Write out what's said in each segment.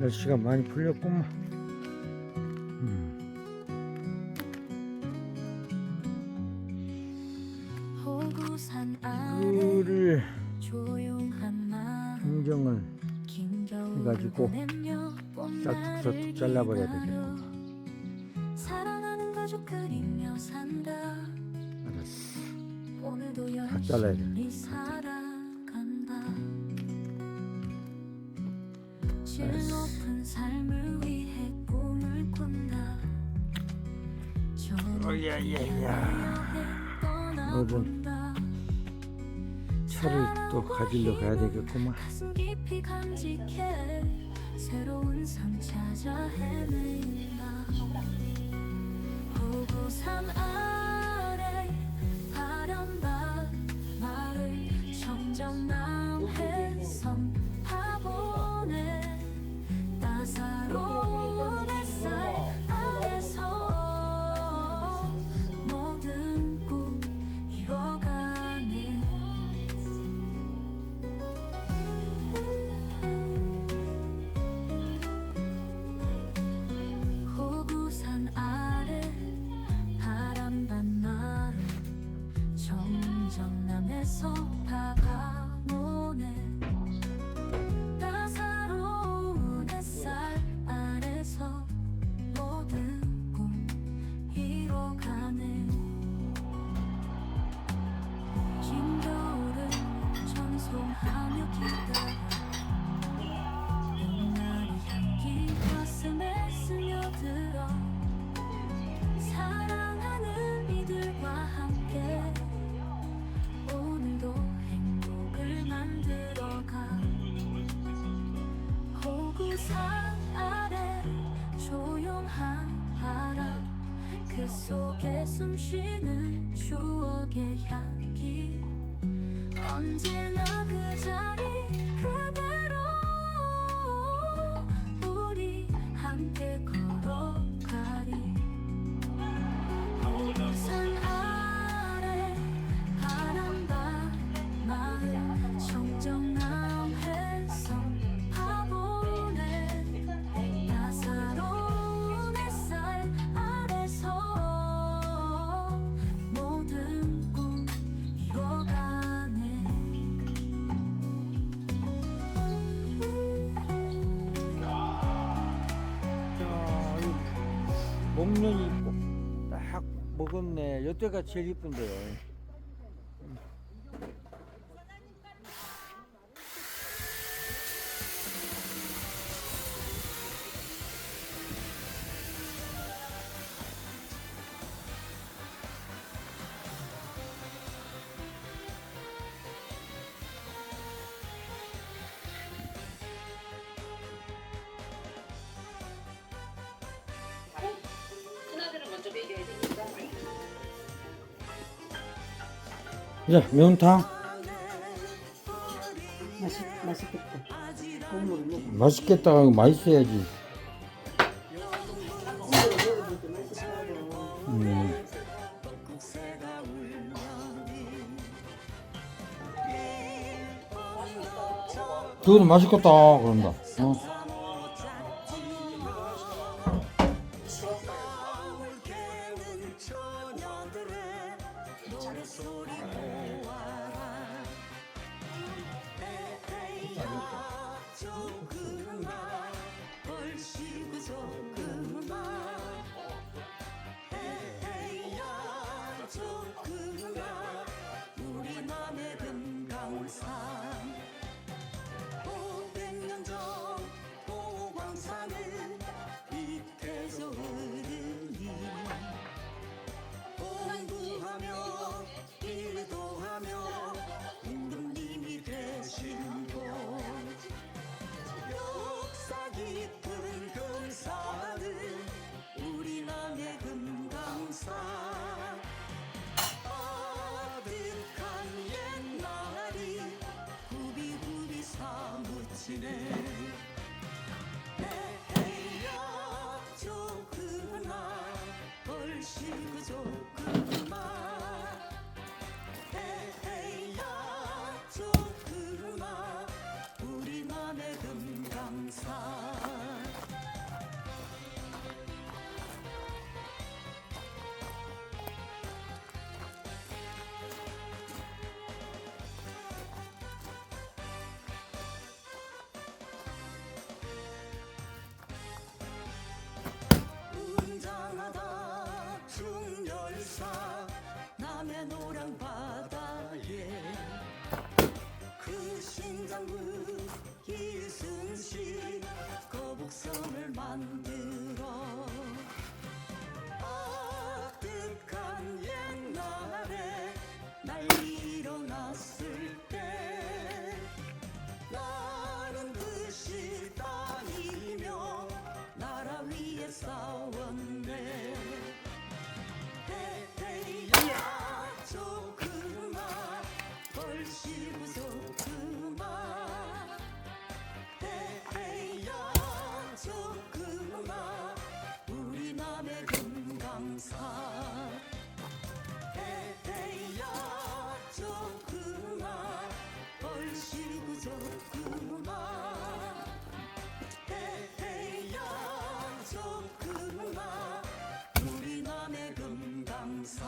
날씨가 많이 풀렸구만. 이거를 흥정을 해가지고 싹둑 잘라버려야 되겠구만. 알았어. 다 잘라야 돼. 어야야야. 오늘은 차를 또 가지러 가야 되겠구만. 새로운 삶 찾아 헤맨다. 호구산 아래 파란밭 마을 청정남 해성 파보네. 따사로운 햇살 아래서 모든 꿈 이뤄가네. 호구산 아래 파란밭 마을 청정남에서 파가모네. 따사로운 햇살 아래서 모든 꿈 이뤄가네. 긴 겨울을 전송하며 기다려 봄날의 향기 가슴에 스며들어. 사랑하는 이들과 함께 오늘도 행복을 만들어가. 호구산 아래 조용한 바람 그 속에 숨쉬는 추억의 향기. 언제나 그 자리 그대로 우리 함께 걸어가리. 호구산 아래 파란밭 마을 청정남 해성 파보네. 따사로운 햇살 아래서 모든 꿈 이뤄가네. 자, 목련이 있고 딱 먹었네. 이때가 제일 이쁜데요. 하나들은 먼저 먹여야 되니까. 자, 매운탕. 맛있겠다. 국물을 먹어. 맛있겠다. 맛있어야지. 그거는 맛있겠다. 그런다. 어. 우리 맘의 금강산 새노랑 바다에 그 신장부 이순신 거북선을 만들어 아득한 옛날에 날 일어났을 때 나는 그 시단이며 나라 위에 싸웠네 헤헤야 좋구나 벌시구조 그만 헤헤야 좋구나 우리 남의 금강산 헤헤야 좋구나 벌시구조 그만 헤헤야 좋구나 우리 남의 금강산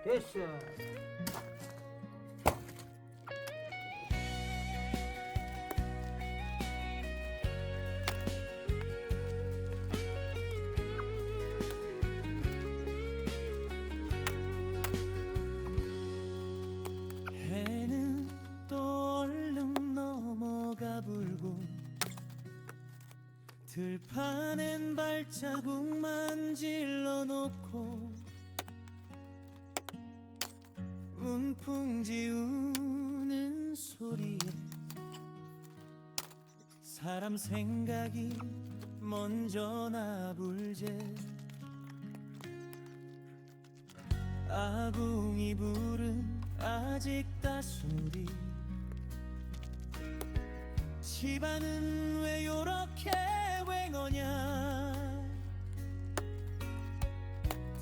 됐어. 해는 또 얼른 넘어가 불고 들판엔 발자국만 질러놓고 문풍지 우는 소리에 사람 생각이 먼저 나불제 아궁이 불은 아직 따스리 집안은 왜 요렇게 횡하냐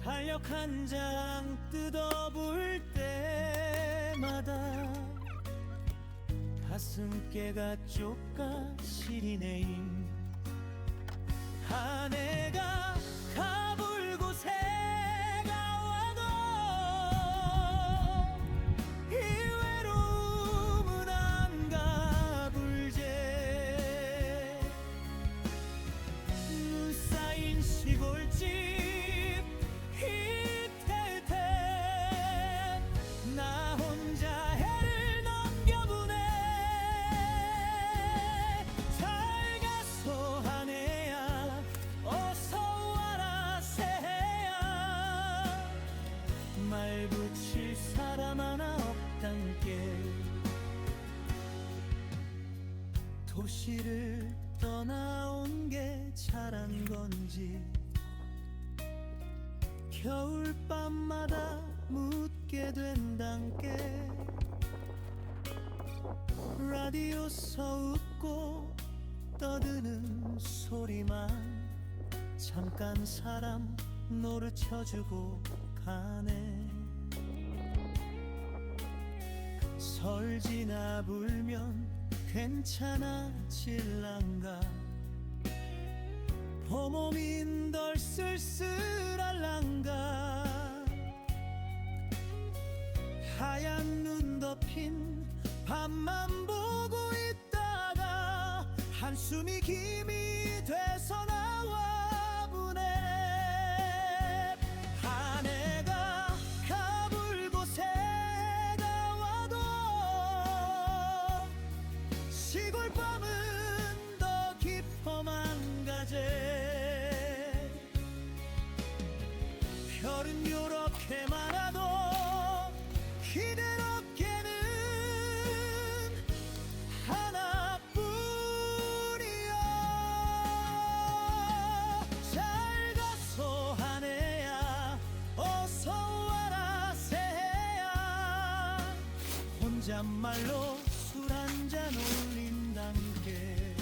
달력 한 장 뜯어볼 때마다 가슴께가 쫓가 시리네임 한 해가 가볼 곳에가 와도 이 외로움은 안 가불제 눈 쌓인 시골집 히태태 나 혼자 해를 넘겨보네 잘 가서 한 해야 어서 와라 새해야 말 붙일 사람 하나 없단께 도시를 떠나온 게 잘한 건지 겨울밤마다 묻게 된단께 라디오서 웃고 떠드는 소리만 잠깐 사람 노릇혀주고 가네 설 지나 불면 괜찮아질란가 봄오민 덜 쓸쓸할란가 하얀 눈 덮인 밤만 보고 있다가 한숨이 김이 돼서 나와 보네 한 해가 가볼 곳에가 와도 시골밤은 더 깊어만 가제 별은 요렇게 많아도 기댈 어깨는 하나뿐이야 잘 가서 한 해야 어서 와라 새해야 혼잣말로 술 한잔 올린단께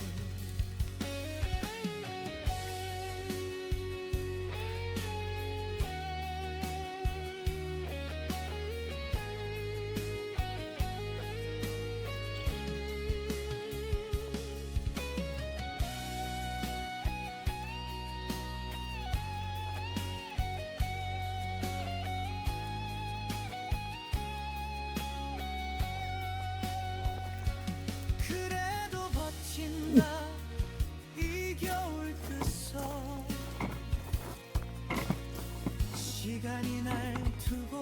날 두고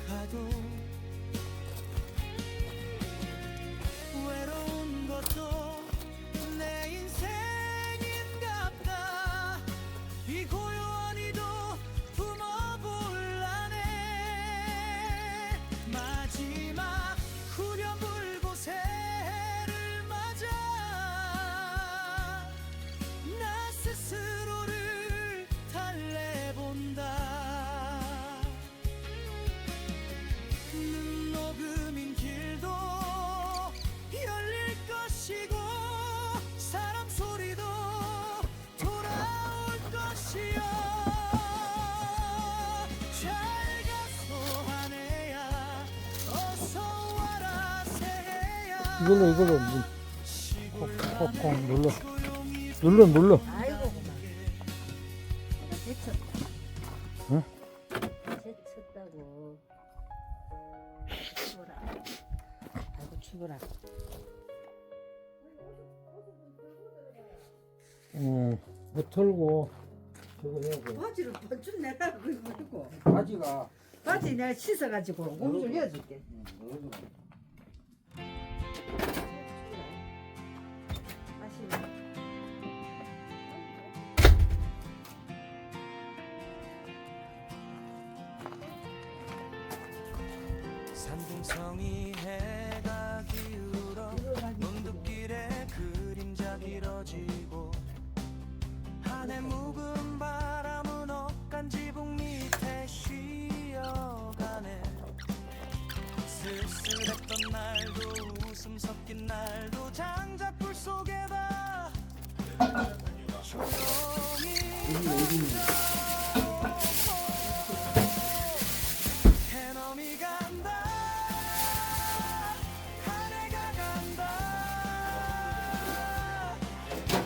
가도 외로운 것도 내 인생인갑다. 이 고요하니도 품어볼라네. 마지막 후렴불고새를 맞아 나 스스로를 달래본다. 눈 녹음인 길도 열릴 것이고 사람 소리도 돌아올 것이여. 잘 가서 하네야 어서 와라 새해야. 이걸로 콕콕 눌러. 아이고 그만. 내가 제쳤다. 응? 제쳤다고. 추워라. 아이고 추워라. 뭐 털고 저거 해야 돼. 바지를 번쯤 내라 그리고 바지가 바지 내가 씻어가지고 고무줄 이어줄게. 다시. 산등성이 해가 기울어 논둑길에 그림자 길어지고 한해 묵은 바람은 억간 지붕 밑에 쉬어가네. 쓸쓸했던 날도 웃음 섞인 날도 장작불 속에다 조용히 해넘이 간다. 한 해가 간다.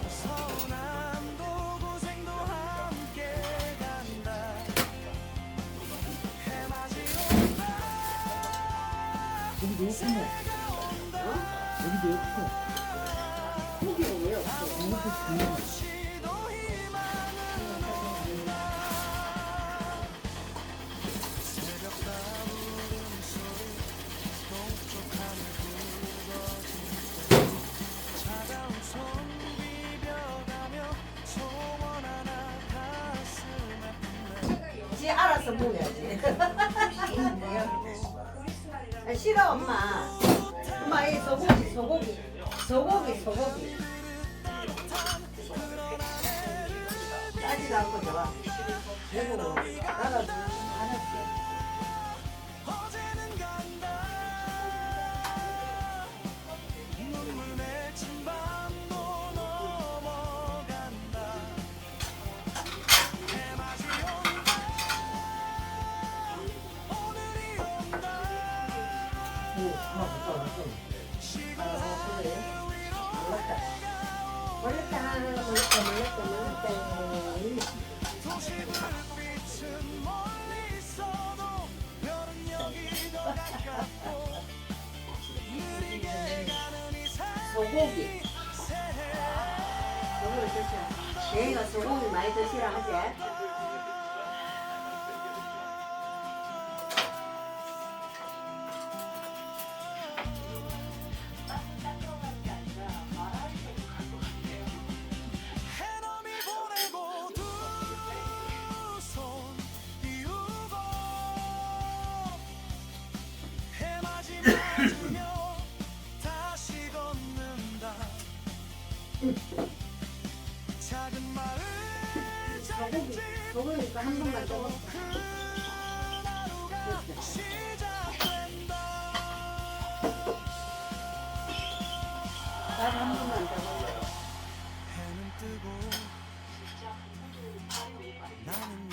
서운함도 고생도 함께 간다. 해맞이 온다. 여기도 없네. 여기도 없어. 여기가 왜 없어? 이것도 중요해. 시도 희망은 없다. 새벽 다부른 소리 동쪽 하늘 붉어질 때 차가운 손 비벼가며 소원 하나 가슴에 품네. 지 알아서 먹어야지. 아, 싫어 엄마. 엄마 이 소고기. 따지도 않고 좋아. 배고로 나가서 안할게. 어제는 간다. 눈물 맺힌 밤도 넘어간다. 해맞이 온다. 오늘이 온다. 시골 하늘 위로 몰랐다. 도시 불빛은 멀리 있어도 별은 여기 더 가깝고 느리게 가는 이 소고기. 새해 소고기 드시라. 내가 소고기 많이 드시라 하지. 해넘이 보내고 두 손 띄우고 해맞이 맞으며 다시 걷는다. 작은 마을 소고기니까 한 번만 더 먹자. 하루가 시작된다. 난 한 번만 더 먹자. 해는 뜨고 나는